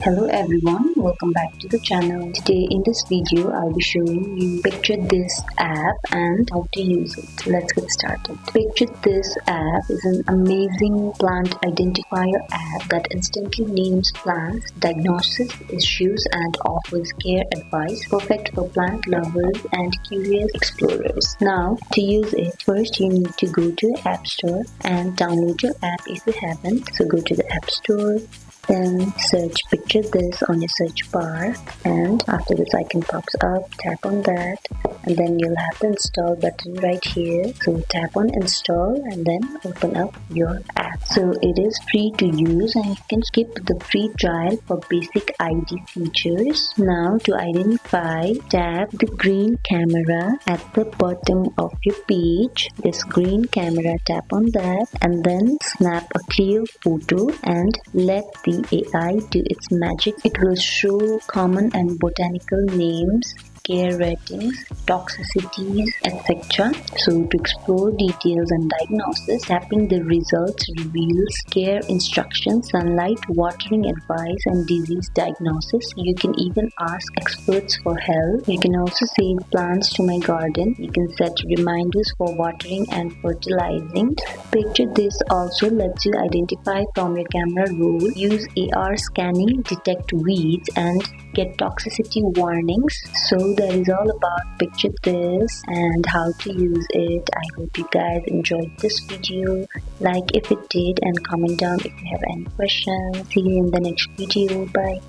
Hello everyone, welcome back to the channel. Today in this video I'll be showing you Picture This app and how to use it. Let's get started. Picture This app is an amazing plant identifier app that instantly names plants, diagnoses issues and offers care advice, perfect for plant lovers and curious explorers. Now to use it, first you need to go to the App Store and download your app if you haven't. So go to the App Store. Then search Picture This on your search bar, and after this icon pops up, tap on that and then you'll have the install button right here. So tap on install and then open up your app. So it is free to use and you can skip the free trial for basic ID features. Now to identify, tap the green camera at the bottom of your page. This green camera, tap on that and then snap a clear photo and let the AI do its magic. It will show common and botanical names, care ratings, toxicities, etc. So to explore details and diagnosis, tapping the results reveals care instructions, sunlight, watering advice and disease diagnosis. You can even ask experts for help. You can also save plants to my garden. You can set reminders for watering and fertilizing. Picture This also lets you identify from your camera roll, use AR scanning, detect weeds and get toxicity warnings. So that is all about Picture This and how to use it. I hope you guys enjoyed this video. Like if it did and comment down if you have any questions. See you in the next video. Bye.